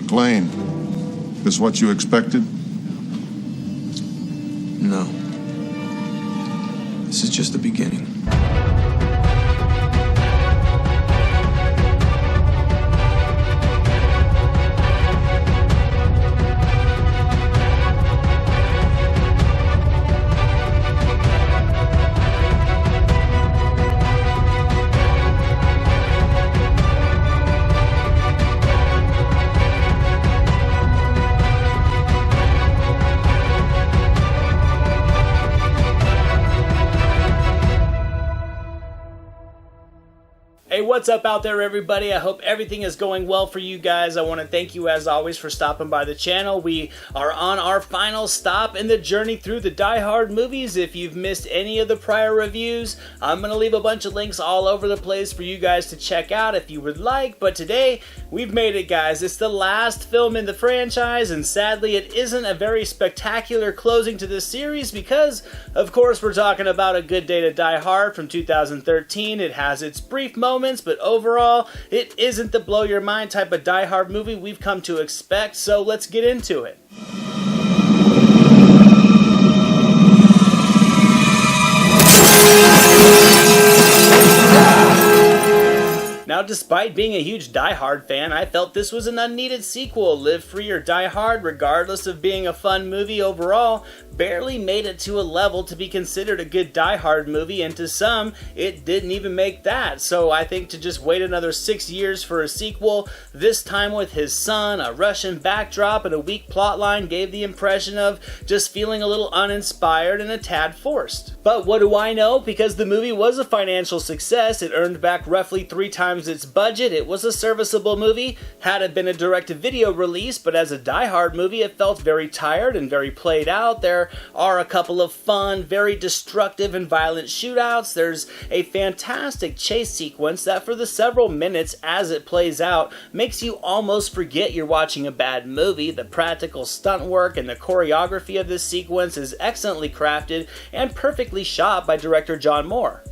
McClane, this what you expected? No. This is just the beginning. Hey, what's up out there, everybody? I hope everything is going well for you guys. I want to thank you, as always, for stopping by the channel. We are on our final stop in the journey through the Die Hard movies. If you've missed any of the prior reviews, I'm going to leave a bunch of links all over the place for you guys to check out if you would like. But today, we've made it, guys. It's the last film in the franchise, and sadly, it isn't a very spectacular closing to this series because, of course, we're talking about A Good Day to Die Hard from 2013. It has its brief moments, but overall, it isn't the blow your mind type of Die Hard movie we've come to expect, so let's get into it. Now, despite being a huge Die Hard fan, I felt this was an unneeded sequel. Live Free or Die Hard, regardless of being a fun movie overall, barely made it to a level to be considered a good Die Hard movie, and to some, it didn't even make that. So I think to just wait another 6 years for a sequel, this time with his son, a Russian backdrop, and a weak plotline gave the impression of just feeling a little uninspired and a tad forced. But what do I know? Because the movie was a financial success, it earned back roughly 3 times its budget, it was a serviceable movie, had it been a direct-to-video release, but as a Die Hard movie, it felt very tired and very played out. There are a couple of fun, very destructive and violent shootouts. There's a fantastic chase sequence that for the several minutes as it plays out makes you almost forget you're watching a bad movie. The practical stunt work and the choreography of this sequence is excellently crafted and perfectly shot by director John Moore.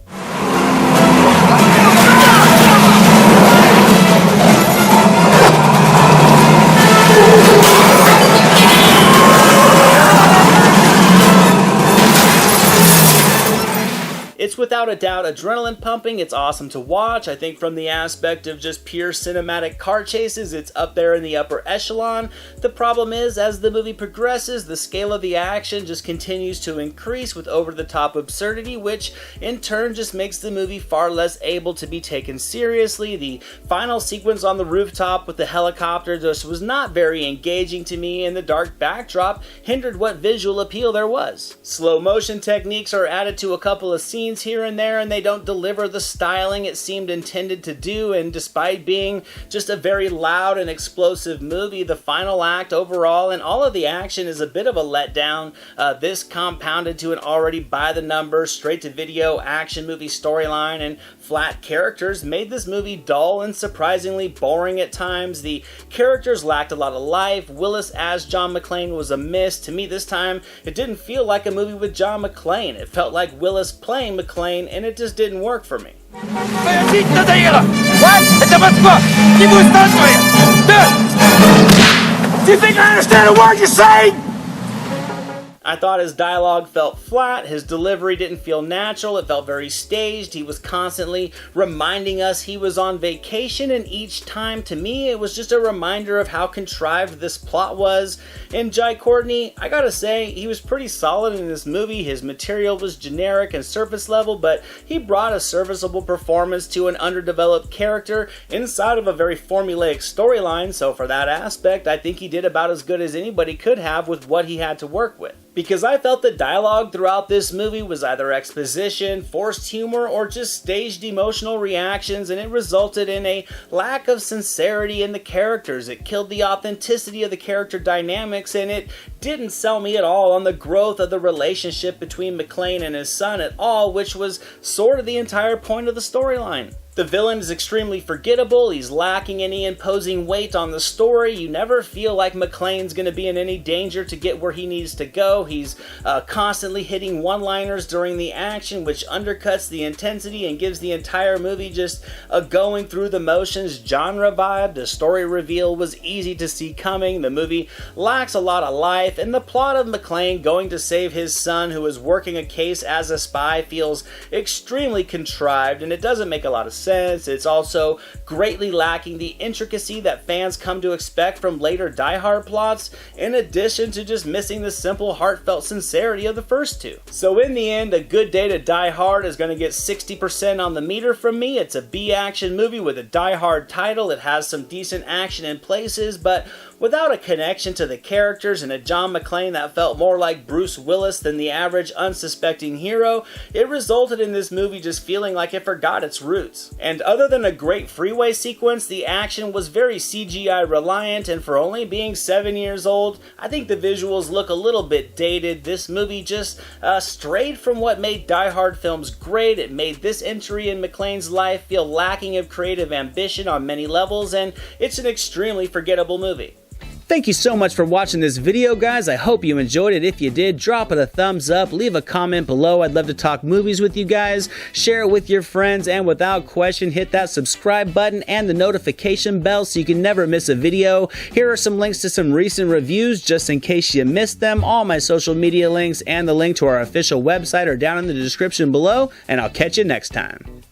It's without a doubt adrenaline pumping, it's awesome to watch. I think from the aspect of just pure cinematic car chases, it's up there in the upper echelon. The problem is, as the movie progresses, the scale of the action just continues to increase with over-the-top absurdity, which in turn just makes the movie far less able to be taken seriously. The final sequence on the rooftop with the helicopter just was not very engaging to me, and the dark backdrop hindered what visual appeal there was. Slow motion techniques are added to a couple of scenes here and there, and they don't deliver the styling it seemed intended to do, and despite being just a very loud and explosive movie, the final act overall and all of the action is a bit of a letdown. This compounded to an already by-the-numbers, straight-to-video action movie storyline and flat characters made this movie dull and surprisingly boring at times. The characters lacked a lot of life. Willis as John McClane was a miss. To me this time, it didn't feel like a movie with John McClane. It felt like Willis playing McClane, and it just didn't work for me. Do you think I understand a word you're saying? I thought his dialogue felt flat, his delivery didn't feel natural, it felt very staged, he was constantly reminding us he was on vacation, and each time to me it was just a reminder of how contrived this plot was. And Courtney, I gotta say, he was pretty solid in this movie. His material was generic and surface level, but he brought a serviceable performance to an underdeveloped character inside of a very formulaic storyline, so for that aspect, I think he did about as good as anybody could have with what he had to work with. Because I felt the dialogue throughout this movie was either exposition, forced humor, or just staged emotional reactions, and it resulted in a lack of sincerity in the characters. It killed the authenticity of the character dynamics, and it didn't sell me at all on the growth of the relationship between McClane and his son at all, which was sort of the entire point of the storyline. The villain is extremely forgettable, he's lacking any imposing weight on the story, you never feel like McClane's going to be in any danger to get where he needs to go, he's constantly hitting one-liners during the action, which undercuts the intensity and gives the entire movie just a going through the motions genre vibe. The story reveal was easy to see coming, the movie lacks a lot of life, and the plot of McClane going to save his son who is working a case as a spy feels extremely contrived, and it doesn't make a lot of sense. It's also greatly lacking the intricacy that fans come to expect from later Die Hard plots, in addition to just missing the simple, heartfelt sincerity of the first two. So in the end, A Good Day to Die Hard is going to get 60% on the meter from me. It's a B-action movie with a Die Hard title. It has some decent action in places, but without a connection to the characters and a John McClane that felt more like Bruce Willis than the average unsuspecting hero, it resulted in this movie just feeling like it forgot its roots. And other than a great freeway sequence, the action was very CGI reliant, and for only being 7 years old, I think the visuals look a little bit dated. This movie just strayed from what made Die Hard films great. It made this entry in McClane's life feel lacking of creative ambition on many levels, and it's an extremely forgettable movie. Thank you so much for watching this video, guys. I hope you enjoyed it. If you did, drop it a thumbs up, leave a comment below. I'd love to talk movies with you guys. Share it with your friends, and without question, hit that subscribe button and the notification bell so you can never miss a video. Here are some links to some recent reviews just in case you missed them. All my social media links and the link to our official website are down in the description below, and I'll catch you next time.